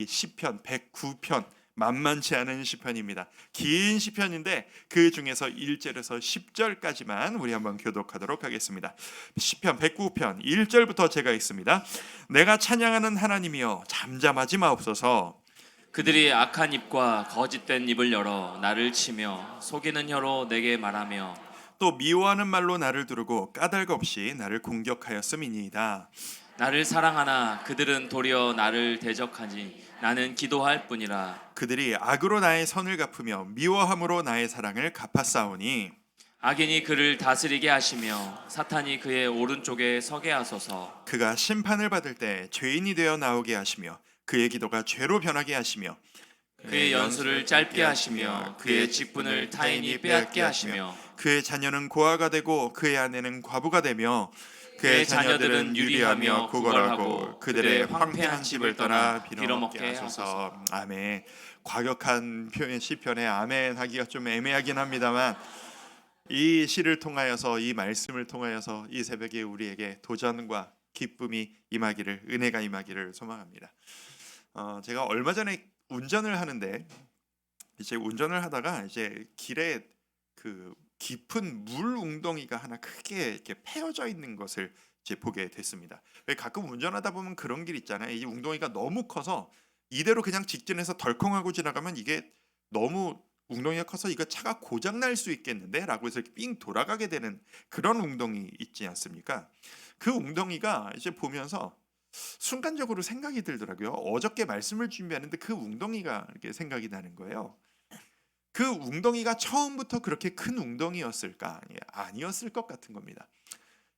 이 시편 109편 만만치 않은 시편입니다. 긴 시편인데 그 중에서 1절에서 10절까지만 우리 한번 교독하도록 하겠습니다. 시편 109편 1절부터 제가 읽습니다. 내가 찬양하는 하나님이여 잠잠하지 마옵소서. 그들이 악한 입과 거짓된 입을 열어 나를 치며 속이는 혀로 내게 말하며 또 미워하는 말로 나를 두르고 까닭 없이 나를 공격하였음이니이다. 나를 사랑하나 그들은 도리어 나를 대적하지 나는 기도할 뿐이라. 그들이 악으로 나의 선을 갚으며 미워함으로 나의 사랑을 갚았사오니 악인이 그를 다스리게 하시며 사탄이 그의 오른쪽에 서게 하소서. 그가 심판을 받을 때 죄인이 되어 나오게 하시며 그의 기도가 죄로 변하게 하시며 그의 연수를 짧게 하시며 그의 직분을 타인이 빼앗게 하시며 그의 자녀는 고아가 되고 그의 아내는 과부가 되며 그의 자녀들은 유리하며 구걸하고 그들의 그들의 황폐한 집을 떠나 빌어먹게 빌어먹게 하소서. 아멘. 과격한 표현 시편에 아멘 하기가 좀 애매하긴 합니다만 이 시를 통하여서 이 말씀을 통하여서 이 새벽에 우리에게 도전과 기쁨이 임하기를 은혜가 임하기를 소망합니다. 제가 얼마 전에 운전을 하는데 이제 운전을 하다가 이제 길에 그 깊은 물 웅덩이가 하나 크게 이렇게 패여져 있는 것을 이제 보게 됐습니다. 가끔 운전하다 보면 그런 길 있잖아요. 이 웅덩이가 너무 커서 이대로 그냥 직진해서 덜컹하고 지나가면 이게 너무 웅덩이가 커서 이거 차가 고장 날 수 있겠는데? 라고 해서 이렇게 삥 돌아가게 되는 그런 웅덩이 있지 않습니까? 그 웅덩이가 이제 보면서 순간적으로 생각이 들더라고요. 어저께 말씀을 준비하는데 그 웅덩이가 이렇게 생각이 나는 거예요. 그 웅덩이가 처음부터 그렇게 큰 웅덩이였을까? 아니었을 것 같은 겁니다.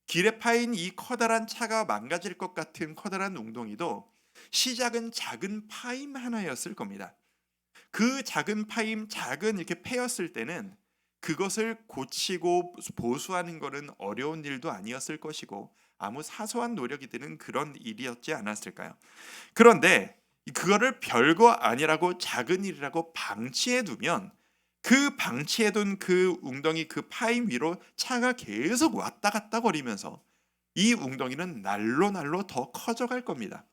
길에 파인 이 커다란 차가 망가질 것 같은 커다란 웅덩이도 시작은 작은 파임 하나였을 겁니다. 그 작은 파임, 작은 이렇게 패였을 때는 그것을 고치고 보수하는 것은 어려운 일도 아니었을 것이고 아무 사소한 노력이 드는 그런 일이었지 않았을까요? 그런데 그거를 별거 아니라고 작은 일이라고 방치해 두면 그 방치해둔 그 웅덩이 그 파임 위로 차가 계속 왔다 갔다 거리면서 이 웅덩이는 날로 날로 더 커져갈 겁니다.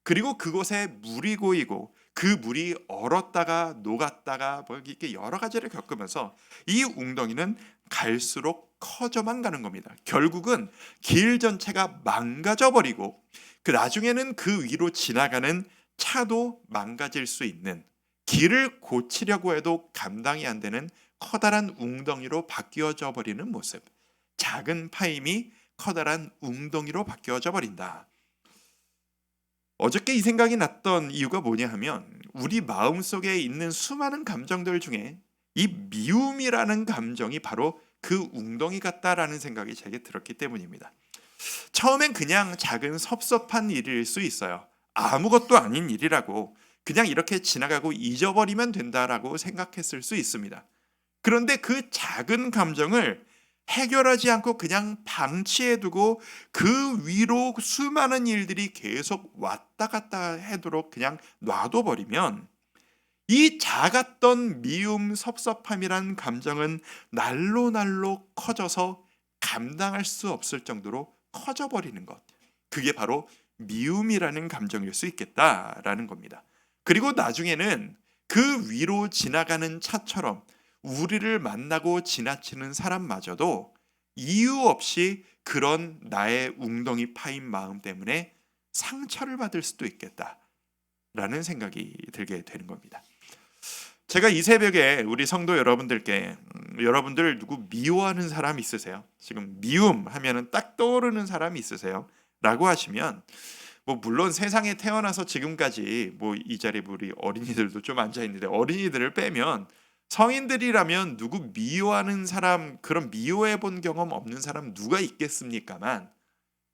그리고 그곳에 물이 고이고 그 물이 얼었다가 녹았다가 뭐 이렇게 여러 가지를 겪으면서 이 웅덩이는 갈수록 커져만 가는 겁니다. 결국은 길 전체가 망가져 버리고 그 나중에는 그 위로 지나가는 차도 망가질 수 있는 길을 고치려고 해도 감당이 안 되는 커다란 웅덩이로 바뀌어져 버리는 모습. 작은 파임이 커다란 웅덩이로 바뀌어져 버린다. 어저께 이 생각이 났던 이유가 뭐냐 하면 우리 마음속에 있는 수많은 감정들 중에 이 미움이라는 감정이 바로 그 웅덩이 같다라는 생각이 제게 들었기 때문입니다. 처음엔 그냥 작은 섭섭한 일일 수 있어요. 아무것도 아닌 일이라고 그냥 이렇게 지나가고 잊어버리면 된다라고 생각했을 수 있습니다. 그런데 그 작은 감정을 해결하지 않고 그냥 방치해두고 그 위로 수많은 일들이 계속 왔다 갔다 하도록 그냥 놔둬버리면 이 작았던 미움, 섭섭함이란 감정은 날로 날로 커져서 감당할 수 없을 정도로 커져버리는 것. 그게 바로 미움이라는 감정일 수 있겠다라는 겁니다. 그리고 나중에는 그 위로 지나가는 차처럼 우리를 만나고 지나치는 사람마저도 이유 없이 그런 나의 웅덩이 파인 마음 때문에 상처를 받을 수도 있겠다라는 생각이 들게 되는 겁니다. 제가 이 새벽에 우리 성도 여러분들께 여러분들 누구 미워하는 사람 있으세요? 지금 미움 하면은 딱 떠오르는 사람 있으세요? 라고 하시면 뭐 물론 세상에 태어나서 지금까지 뭐 이 자리에 우리 어린이들도 좀 앉아 있는데 어린이들을 빼면 성인들이라면 누구 미워하는 사람, 그런 미워해 본 경험 없는 사람 누가 있겠습니까만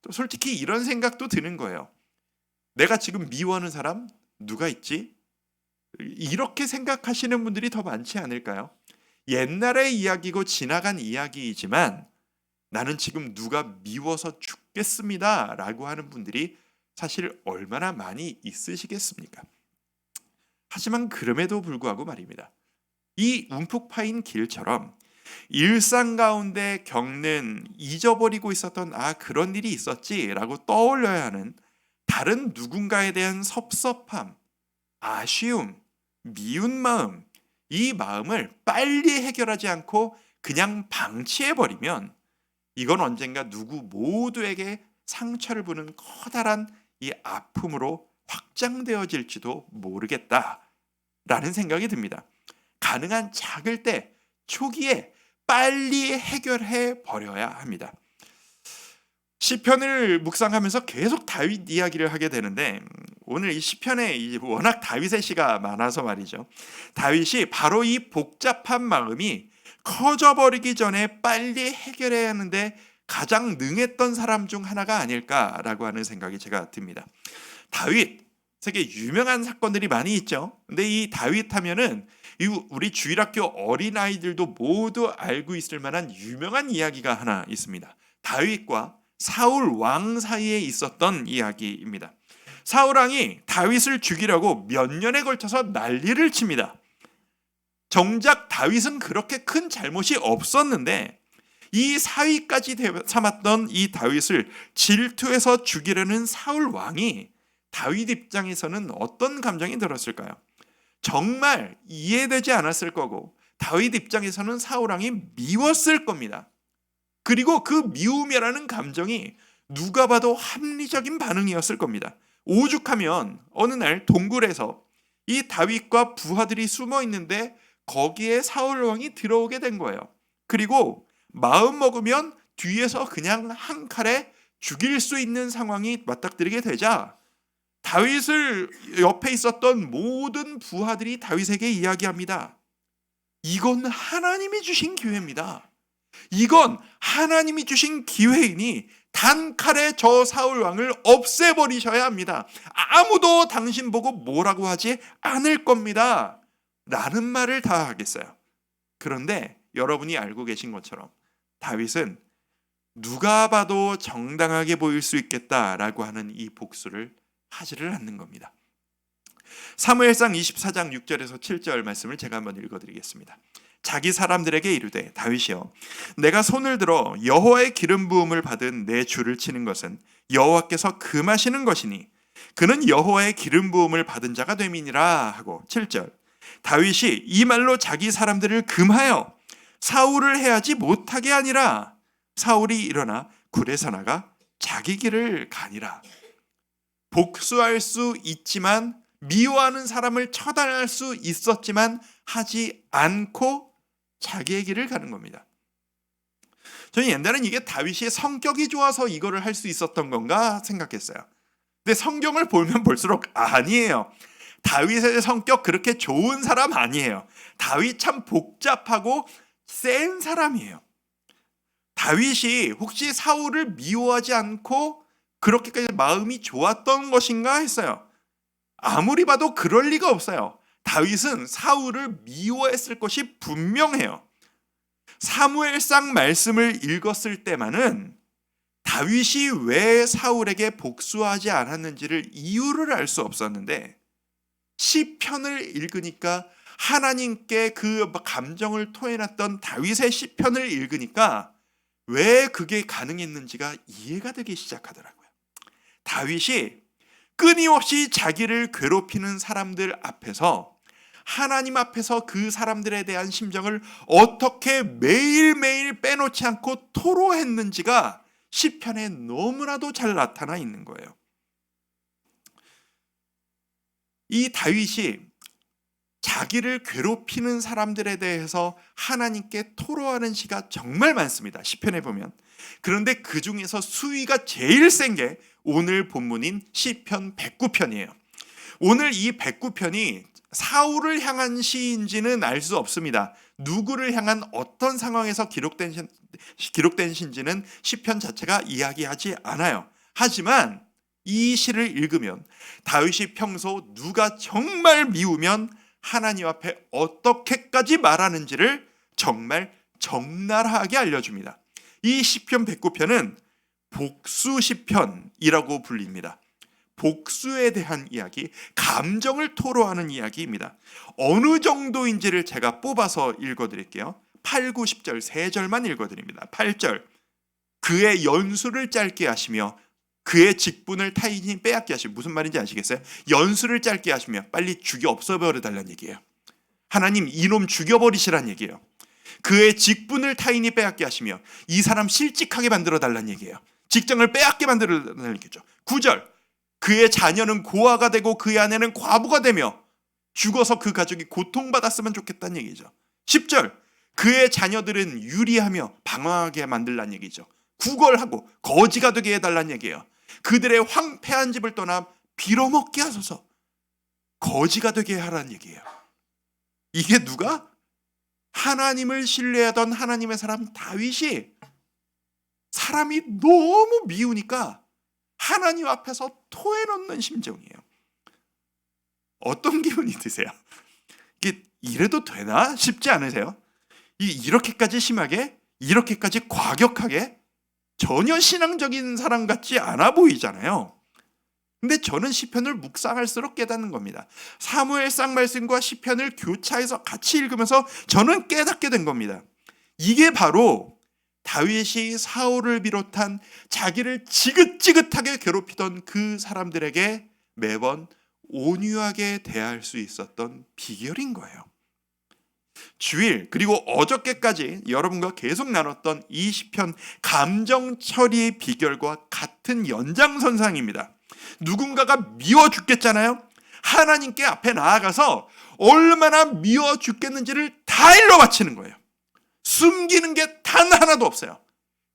또 솔직히 이런 생각도 드는 거예요. 내가 지금 미워하는 사람 누가 있지? 이렇게 생각하시는 분들이 더 많지 않을까요? 옛날의 이야기고 지나간 이야기이지만 나는 지금 누가 미워서 죽겠습니다 라고 하는 분들이 사실 얼마나 많이 있으시겠습니까? 하지만 그럼에도 불구하고 말입니다. 이 움푹 파인 길처럼 일상 가운데 겪는 잊어버리고 있었던 그런 일이 있었지라고 떠올려야 하는 다른 누군가에 대한 섭섭함, 아쉬움, 미운 마음, 이 마음을 빨리 해결하지 않고 그냥 방치해버리면 이건 언젠가 누구 모두에게 상처를 주는 커다란 이 아픔으로 확장되어질지도 모르겠다라는 생각이 듭니다. 가능한 작을 때 초기에 빨리 해결해 버려야 합니다. 시편을 묵상하면서 계속 다윗 이야기를 하게 되는데 오늘 이 시편에 워낙 다윗의 시가 많아서 말이죠. 다윗이 바로 이 복잡한 마음이 커져버리기 전에 빨리 해결해야 하는데 가장 능했던 사람 중 하나가 아닐까라고 하는 생각이 제가 듭니다. 다윗, 세계 유명한 사건들이 많이 있죠. 근데 이 다윗 하면은 우리 주일학교 어린아이들도 모두 알고 있을 만한 유명한 이야기가 하나 있습니다. 다윗과 사울 왕 사이에 있었던 이야기입니다. 사울 왕이 다윗을 죽이려고 몇 년에 걸쳐서 난리를 칩니다. 정작 다윗은 그렇게 큰 잘못이 없었는데 이 사위까지 삼았던 이 다윗을 질투해서 죽이려는 사울 왕이 다윗 입장에서는 어떤 감정이 들었을까요? 정말 이해되지 않았을 거고 다윗 입장에서는 사울 왕이 미웠을 겁니다. 그리고 그 미움이라는 감정이 누가 봐도 합리적인 반응이었을 겁니다. 오죽하면 어느 날 동굴에서 이 다윗과 부하들이 숨어 있는데 거기에 사울 왕이 들어오게 된 거예요. 그리고 마음 먹으면 뒤에서 그냥 한 칼에 죽일 수 있는 상황이 맞닥뜨리게 되자 다윗을 옆에 있었던 모든 부하들이 다윗에게 이야기합니다. 이건 하나님이 주신 기회입니다. 이건 하나님이 주신 기회이니 단칼에 저 사울 왕을 없애버리셔야 합니다. 아무도 당신 보고 뭐라고 하지 않을 겁니다. 라는 말을 다 하겠어요. 그런데 여러분이 알고 계신 것처럼 다윗은 누가 봐도 정당하게 보일 수 있겠다라고 하는 이 복수를 하지를 않는 겁니다. 사무엘상 24장 6절에서 7절 말씀을 제가 한번 읽어드리겠습니다. 자기 사람들에게 이르되 다윗이여 내가 손을 들어 여호와의 기름 부음을 받은 내 주를 치는 것은 여호와께서 금하시는 것이니 그는 여호와의 기름 부음을 받은 자가 됨이니라 하고 7절 다윗이 이 말로 자기 사람들을 금하여 사울을 해하지 못하게 하니라. 사울이 일어나 굴에서 나가 자기 길을 가니라. 복수할 수 있지만 미워하는 사람을 처단할 수 있었지만 하지 않고 자기의 길을 가는 겁니다. 저는 옛날엔 이게 다윗이 성격이 좋아서 이거를 할 수 있었던 건가 생각했어요. 근데 성경을 보면 볼수록 아니에요. 다윗의 성격 그렇게 좋은 사람 아니에요. 다윗 참 복잡하고 센 사람이에요. 다윗이 혹시 사울을 미워하지 않고 그렇게까지 마음이 좋았던 것인가 했어요. 아무리 봐도 그럴 리가 없어요. 다윗은 사울을 미워했을 것이 분명해요. 사무엘상 말씀을 읽었을 때만은 다윗이 왜 사울에게 복수하지 않았는지를 이유를 알 수 없었는데 시편을 읽으니까 하나님께 그 감정을 토해놨던 다윗의 시편을 읽으니까 왜 그게 가능했는지가 이해가 되기 시작하더라고요. 다윗이 끊임없이 자기를 괴롭히는 사람들 앞에서 하나님 앞에서 그 사람들에 대한 심정을 어떻게 매일매일 빼놓지 않고 토로했는지가 시편에 너무나도 잘 나타나 있는 거예요. 이 다윗이 자기를 괴롭히는 사람들에 대해서 하나님께 토로하는 시가 정말 많습니다. 시편에 보면. 그런데 그 중에서 수위가 제일 센 게 오늘 본문인 시편 109편이에요. 오늘 이 109편이 사울을 향한 시인지는 알 수 없습니다. 누구를 향한 어떤 상황에서 기록된 시인지는 시편 자체가 이야기하지 않아요. 하지만 이 시를 읽으면 다윗이 평소 누가 정말 미우면 하나님 앞에 어떻게까지 말하는지를 정말 적나라하게 알려줍니다. 이 시편 109편은 복수 시편이라고 불립니다. 복수에 대한 이야기, 감정을 토로하는 이야기입니다. 어느 정도인지를 제가 뽑아서 읽어드릴게요. 8, 9, 10절 세 절만 읽어드립니다. 8절 그의 연수를 짧게 하시며 그의 직분을 타인이 빼앗게 하시며, 무슨 말인지 아시겠어요? 연수를 짧게 하시며 빨리 죽여 없애버려 달라는 얘기예요. 하나님 이놈 죽여버리시란 얘기예요. 그의 직분을 타인이 빼앗게 하시며 이 사람 실직하게 만들어 달라는 얘기예요. 직장을 빼앗게 만들어 달라는 얘기죠. 9절, 그의 자녀는 고아가 되고 그의 아내는 과부가 되며 죽어서 그 가족이 고통받았으면 좋겠다는 얘기죠. 10절, 그의 자녀들은 유리하며 방황하게 만들라는 얘기죠. 구걸하고 거지가 되게 해달라는 얘기예요. 그들의 황폐한 집을 떠나 빌어먹게 하소서. 거지가 되게 하라는 얘기예요. 이게 누가? 하나님을 신뢰하던 하나님의 사람 다윗이 사람이 너무 미우니까 하나님 앞에서 토해놓는 심정이에요. 어떤 기분이 드세요? 이게 이래도 되나 싶지 않으세요? 이렇게까지 심하게, 이렇게까지 과격하게 전혀 신앙적인 사람 같지 않아 보이잖아요. 근데 저는 시편을 묵상할수록 깨닫는 겁니다. 사무엘상 말씀과 시편을 교차해서 같이 읽으면서 저는 깨닫게 된 겁니다. 이게 바로 다윗이 사울을 비롯한 자기를 지긋지긋하게 괴롭히던 그 사람들에게 매번 온유하게 대할 수 있었던 비결인 거예요. 주일 그리고 어저께까지 여러분과 계속 나눴던 이 시편 감정 처리의 비결과 같은 연장선상입니다. 누군가가 미워 죽겠잖아요. 하나님께 앞에 나아가서 얼마나 미워 죽겠는지를 다 일러 바치는 거예요. 숨기는 게 단 하나도 없어요.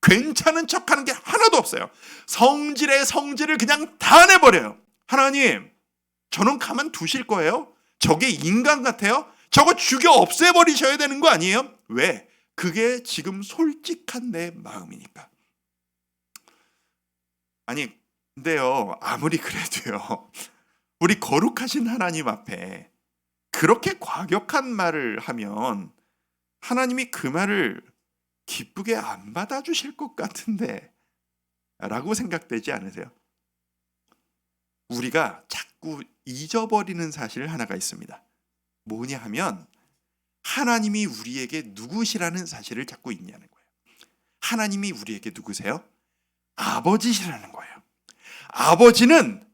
괜찮은 척하는 게 하나도 없어요. 성질의 성질을 그냥 다 내버려요. 하나님, 저는 가만 두실 거예요? 저게 인간 같아요? 저거 죽여 없애버리셔야 되는 거 아니에요? 왜? 그게 지금 솔직한 내 마음이니까. 아니, 근데요, 아무리 그래도요, 우리 거룩하신 하나님 앞에 그렇게 과격한 말을 하면 하나님이 그 말을 기쁘게 안 받아주실 것 같은데 라고 생각되지 않으세요? 우리가 자꾸 잊어버리는 사실 하나가 있습니다. 뭐냐 하면 하나님이 우리에게 누구시라는 사실을 자꾸 잊냐는 거예요. 하나님이 우리에게 누구세요? 아버지시라는 거예요. 아버지는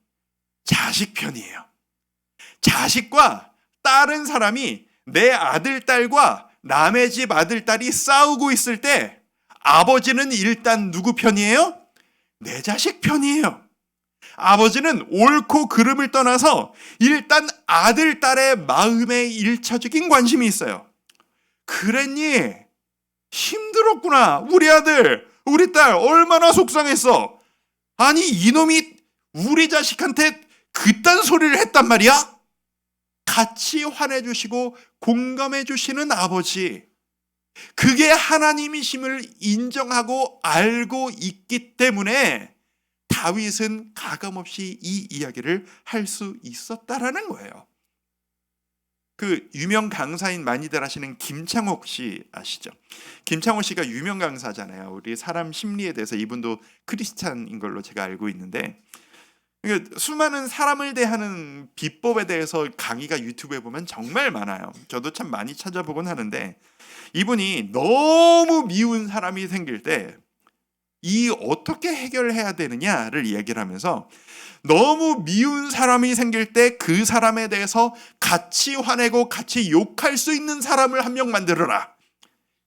자식 편이에요. 자식과 다른 사람이 내 아들, 딸과 남의 집 아들, 딸이 싸우고 있을 때 아버지는 일단 누구 편이에요? 내 자식 편이에요. 아버지는 옳고 그름을 떠나서 일단 아들, 딸의 마음에 일차적인 관심이 있어요. 그랬니? 힘들었구나. 우리 아들, 우리 딸 얼마나 속상했어. 아니 이놈이 우리 자식한테 그딴 소리를 했단 말이야? 같이 화내주시고 공감해주시는 아버지, 그게 하나님이심을 인정하고 알고 있기 때문에 다윗은 가감없이 이 이야기를 할 수 있었다라는 거예요. 그 유명 강사인 많이들 아시는 김창옥 씨 아시죠? 김창옥 씨가 유명 강사잖아요. 우리 사람 심리에 대해서 이분도 크리스찬인 걸로 제가 알고 있는데, 수많은 사람을 대하는 비법에 대해서 강의가 유튜브에 보면 정말 많아요. 저도 참 많이 찾아보곤 하는데, 이분이 너무 미운 사람이 생길 때 이 어떻게 해결해야 되느냐를 이야기를 하면서, 너무 미운 사람이 생길 때 그 사람에 대해서 같이 화내고 같이 욕할 수 있는 사람을 한 명 만들어라.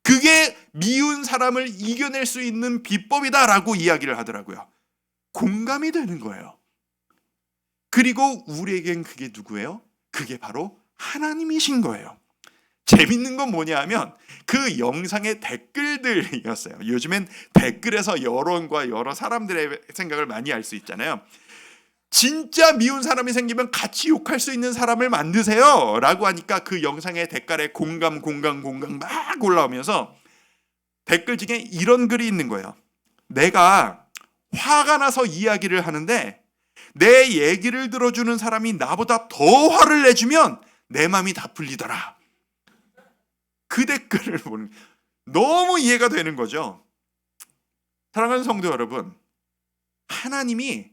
그게 미운 사람을 이겨낼 수 있는 비법이다라고 이야기를 하더라고요. 공감이 되는 거예요. 그리고 우리에겐 그게 누구예요? 그게 바로 하나님이신 거예요. 재밌는 건 뭐냐 하면 그 영상의 댓글들이었어요. 요즘엔 댓글에서 여론과 여러 사람들의 생각을 많이 알 수 있잖아요. 진짜 미운 사람이 생기면 같이 욕할 수 있는 사람을 만드세요 라고 하니까 그 영상의 댓글에 공감 막 올라오면서 댓글 중에 이런 글이 있는 거예요. 내가 화가 나서 이야기를 하는데 내 얘기를 들어주는 사람이 나보다 더 화를 내주면 내 마음이 다 풀리더라. 그 댓글을 보면 너무 이해가 되는 거죠. 사랑하는 성도 여러분, 하나님이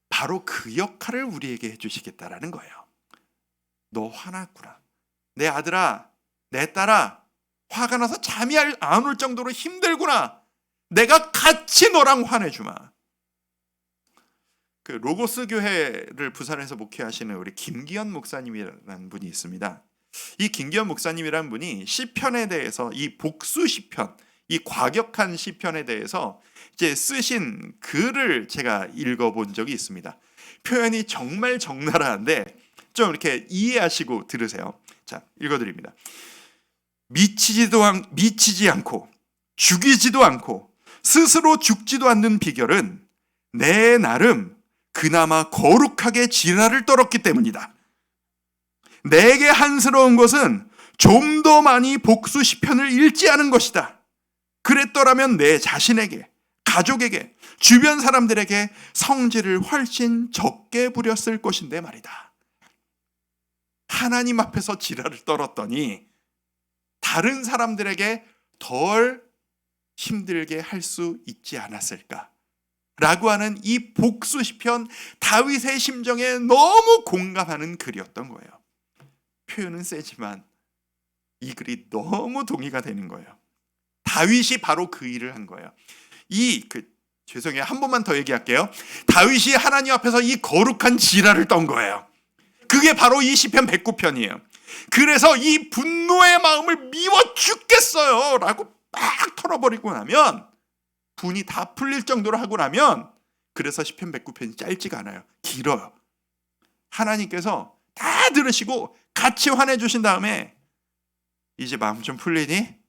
바로 그 역할을 우리에게 해주시겠다라는 거예요. 너 화났구나. 내 아들아, 내 딸아, 화가 나서 잠이 안 올 정도로 힘들구나. 내가 같이 너랑 화내주마. 그 로고스 교회를 부산에서 목회하시는 우리 김기현 목사님이라는 분이 있습니다. 이 김기현 목사님이라는 분이 시편에 대해서 이 복수 시편, 이 과격한 시편에 대해서 이제 쓰신 글을 제가 읽어본 적이 있습니다. 표현이 정말 적나라한데 좀 이렇게 이해하시고 들으세요. 자, 읽어드립니다. 미치지 않고 죽이지도 않고 스스로 죽지도 않는 비결은 내 나름 그나마 거룩하게 진화를 떨었기 때문이다. 내게 한스러운 것은 좀 더 많이 복수 시편을 읽지 않은 것이다. 그랬더라면 내 자신에게, 가족에게, 주변 사람들에게 성질을 훨씬 적게 부렸을 것인데 말이다. 하나님 앞에서 지랄을 떨었더니 다른 사람들에게 덜 힘들게 할 수 있지 않았을까? 라고 하는 이 복수 시편, 다윗의 심정에 너무 공감하는 글이었던 거예요. 표현은 세지만 이 글이 너무 동의가 되는 거예요. 다윗이 바로 그 일을 한 거예요. 죄송해요. 한 번만 더 얘기할게요. 다윗이 하나님 앞에서 이 거룩한 지랄을 떤 거예요. 그게 바로 이 시편 109편이에요. 그래서 이 분노의 마음을 미워 죽겠어요 라고 막 털어버리고 나면, 분이 다 풀릴 정도로 하고 나면, 그래서 시편 109편이 짧지가 않아요. 길어요. 하나님께서 다 들으시고 같이 화내주신 다음에 이제 마음 좀 풀리니?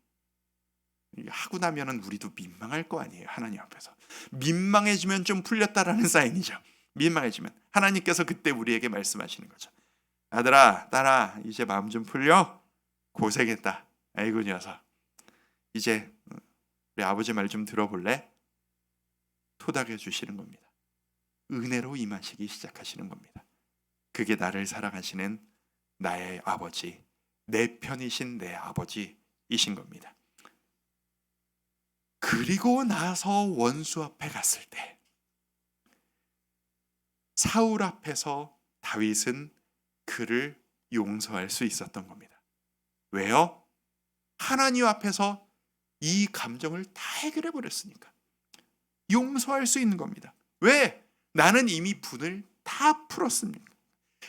하고 나면은 우리도 민망할 거 아니에요. 하나님 앞에서 민망해지면 좀 풀렸다라는 사인이죠. 민망해지면 하나님께서 그때 우리에게 말씀하시는 거죠. 아들아, 딸아, 이제 마음 좀 풀려? 고생했다. 아이고 녀석, 이제 우리 아버지 말 좀 들어볼래? 토닥여 주시는 겁니다. 은혜로 임하시기 시작하시는 겁니다. 그게 나를 사랑하시는 나의 아버지, 내 편이신 내 아버지이신 겁니다. 그리고 나서 원수 앞에 갔을 때 사울 앞에서 다윗은 그를 용서할 수 있었던 겁니다. 왜요? 하나님 앞에서 이 감정을 다 해결해 버렸으니까 용서할 수 있는 겁니다. 왜? 나는 이미 분을 다 풀었습니다.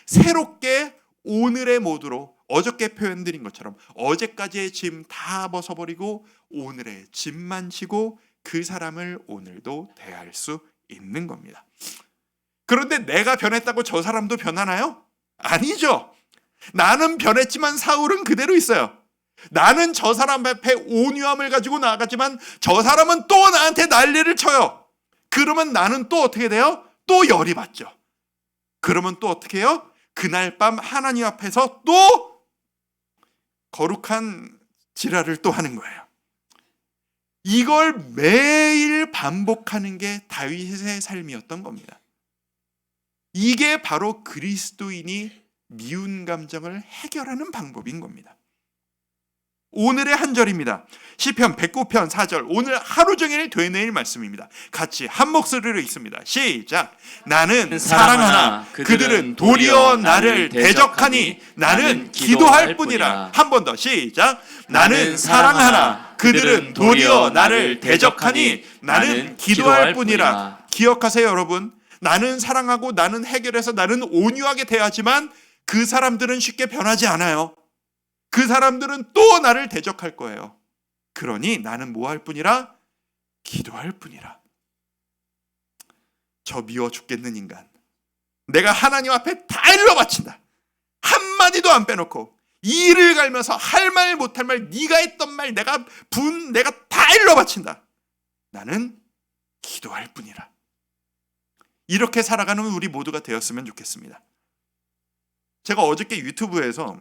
새롭게 오늘의 모드로, 어저께 표현드린 것처럼 어제까지의 짐 다 벗어버리고 오늘의 짐만 지고 그 사람을 오늘도 대할 수 있는 겁니다. 그런데 내가 변했다고 저 사람도 변하나요? 아니죠. 나는 변했지만 사울은 그대로 있어요. 나는 저 사람 앞에 온유함을 가지고 나아가지만 저 사람은 또 나한테 난리를 쳐요. 그러면 나는 또 어떻게 돼요? 또 열이 받죠. 그러면 또 어떻게 해요? 그날 밤 하나님 앞에서 또 거룩한 지랄을 또 하는 거예요. 이걸 매일 반복하는 게 다윗의 삶이었던 겁니다. 이게 바로 그리스도인이 미운 감정을 해결하는 방법인 겁니다. 오늘의 한 절입니다. 시편 109편 4절, 오늘 하루 종일 되뇌일 말씀입니다. 같이 한 목소리로 읽습니다. 시작. 나는 사랑하나 그들은 도리어 나를 대적하니 나는 기도할 뿐이라. 한 번 더 시작. 나는 사랑하나 그들은 도리어 나를 대적하니 나는 기도할 뿐이라. 기억하세요 여러분. 나는 사랑하고 나는 해결해서 나는 온유하게 대하지만 그 사람들은 쉽게 변하지 않아요. 그 사람들은 또 나를 대적할 거예요. 그러니 나는 뭐 할 뿐이라? 기도할 뿐이라. 저 미워 죽겠는 인간, 내가 하나님 앞에 다 일러 바친다. 한마디도 안 빼놓고 이를 갈면서 할 말 못할 말, 네가 했던 말, 내가 다 일러 바친다. 나는 기도할 뿐이라. 이렇게 살아가는 우리 모두가 되었으면 좋겠습니다. 제가 어저께 유튜브에서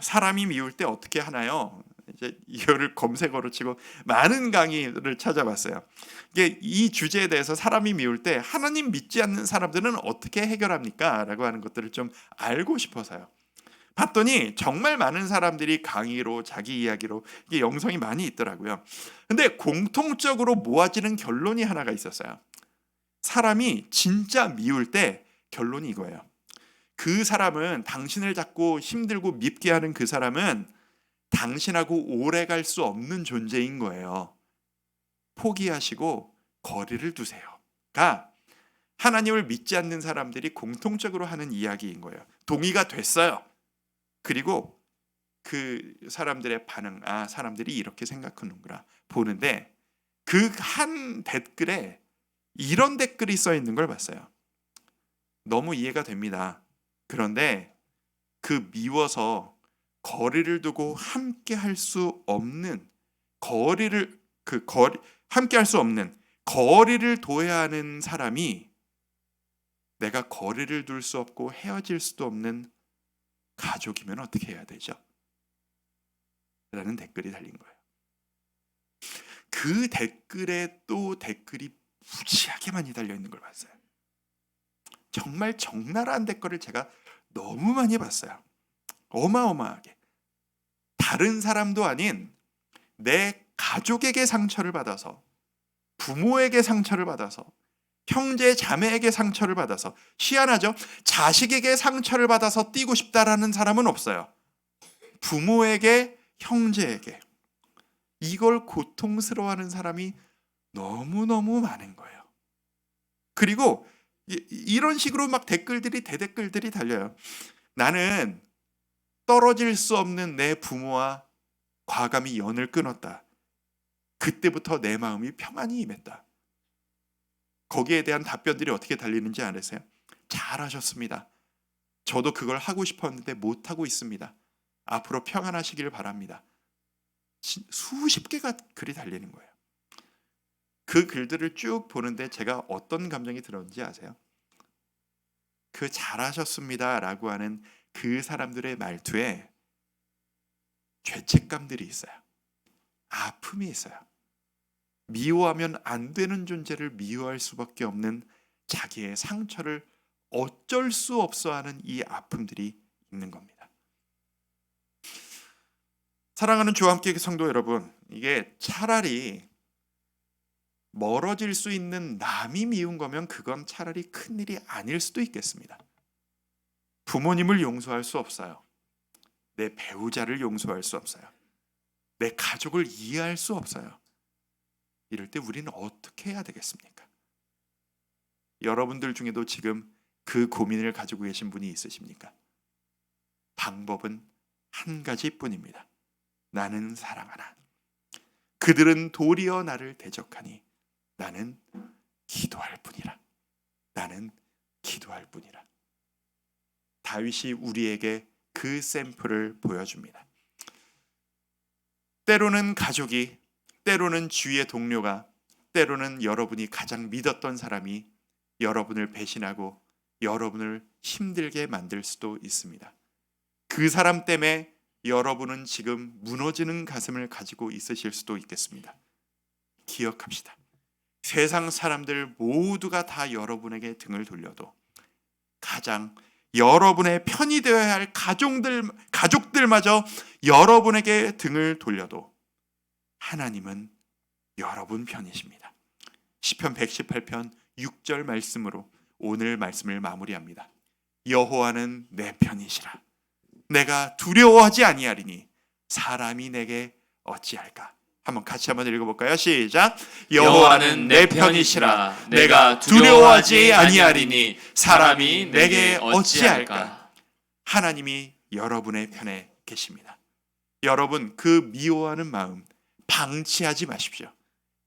사람이 미울 때 어떻게 하나요? 이제 이거를 검색어로 치고 많은 강의를 찾아봤어요. 이게 이 주제에 대해서 사람이 미울 때 하나님 믿지 않는 사람들은 어떻게 해결합니까? 라고 하는 것들을 좀 알고 싶어서요. 봤더니 정말 많은 사람들이 강의로, 자기 이야기로 이게 영상이 많이 있더라고요. 근데 공통적으로 모아지는 결론이 하나가 있었어요. 사람이 진짜 미울 때 결론이 이거예요. 그 사람은, 당신을 자꾸 힘들고 밉게 하는 그 사람은 당신하고 오래 갈 수 없는 존재인 거예요. 포기하시고 거리를 두세요가 하나님을 믿지 않는 사람들이 공통적으로 하는 이야기인 거예요. 동의가 됐어요. 그리고 그 사람들의 반응, 사람들이 이렇게 생각하는구나 보는데 그 한 댓글에 이런 댓글이 써 있는 걸 봤어요. 너무 이해가 됩니다. 그런데 그 미워서 거리를 두고 함께 할 수 없는 함께 할 수 없는 거리를 둬야 하는 사람이 내가 거리를 둘 수 없고 헤어질 수도 없는 가족이면 어떻게 해야 되죠? 라는 댓글이 달린 거예요. 그 댓글에 또 댓글이 무지하게 많이 달려 있는 걸 봤어요. 정말 적나라한 댓글을 제가 너무 많이 봤어요. 어마어마하게. 다른 사람도 아닌 내 가족에게 상처를 받아서, 부모에게 상처를 받아서, 형제 자매에게 상처를 받아서, 희한하죠? 자식에게 상처를 받아서 뛰고 싶다라는 사람은 없어요. 부모에게, 형제에게 이걸 고통스러워하는 사람이 너무너무 많은 거예요. 그리고 이런 식으로 막 대댓글들이 달려요. 나는 떨어질 수 없는 내 부모와 과감히 연을 끊었다. 그때부터 내 마음이 평안이 임했다. 거기에 대한 답변들이 어떻게 달리는지 아세요? 잘하셨습니다. 저도 그걸 하고 싶었는데 못하고 있습니다. 앞으로 평안하시길 바랍니다. 수십 개가 글이 달리는 거예요. 그 글들을 쭉 보는데 제가 어떤 감정이 들었는지 아세요? 그 잘하셨습니다 라고 하는 그 사람들의 말투에 죄책감들이 있어요. 아픔이 있어요. 미워하면 안 되는 존재를 미워할 수밖에 없는 자기의 상처를 어쩔 수 없어 하는 이 아픔들이 있는 겁니다. 사랑하는 주와 함께 성도 여러분, 이게 차라리 멀어질 수 있는 남이 미운 거면 그건 차라리 큰일이 아닐 수도 있겠습니다. 부모님을 용서할 수 없어요. 내 배우자를 용서할 수 없어요. 내 가족을 이해할 수 없어요. 이럴 때 우리는 어떻게 해야 되겠습니까? 여러분들 중에도 지금 그 고민을 가지고 계신 분이 있으십니까? 방법은 한 가지뿐입니다. 나는 사랑하나. 그들은 도리어 나를 대적하니 나는 기도할 뿐이라. 나는 기도할 뿐이라. 다윗이 우리에게 그 샘플을 보여줍니다. 때로는 가족이, 때로는 주위의 동료가, 때로는 여러분이 가장 믿었던 사람이 여러분을 배신하고 여러분을 힘들게 만들 수도 있습니다. 그 사람 때문에 여러분은 지금 무너지는 가슴을 가지고 있으실 수도 있겠습니다. 기억합시다. 세상 사람들 모두가 다 여러분에게 등을 돌려도 가장 여러분의 편이 되어야 할 가족들마저 여러분에게 등을 돌려도 하나님은 여러분 편이십니다. 시편 118편 6절 말씀으로 오늘 말씀을 마무리합니다. 여호와는 내 편이시라. 내가 두려워하지 아니하리니 사람이 내게 어찌할까. 같이 한번 읽어볼까요? 시작. 여호와는 내 편이시라. 내가 두려워하지 아니하리니 사람이 내게 어찌할까. 하나님이 여러분의 편에 계십니다. 여러분, 그 미워하는 마음 방치하지 마십시오.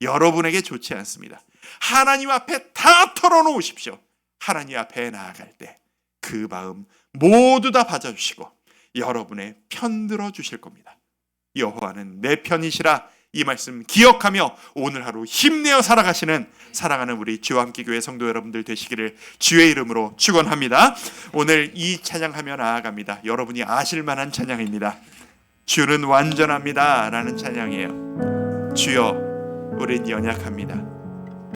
여러분에게 좋지 않습니다. 하나님 앞에 다 털어놓으십시오. 하나님 앞에 나아갈 때 그 마음 모두 다 받아주시고 여러분의 편 들어주실 겁니다. 여호와는 내 편이시라. 이 말씀 기억하며 오늘 하루 힘내어 살아가시는 사랑하는 우리 주와 함께 교회 성도 여러분들 되시기를 주의 이름으로 축원합니다. 오늘 이 찬양하며 나아갑니다. 여러분이 아실 만한 찬양입니다. 주는 완전합니다 라는 찬양이에요. 주여, 우린 연약합니다.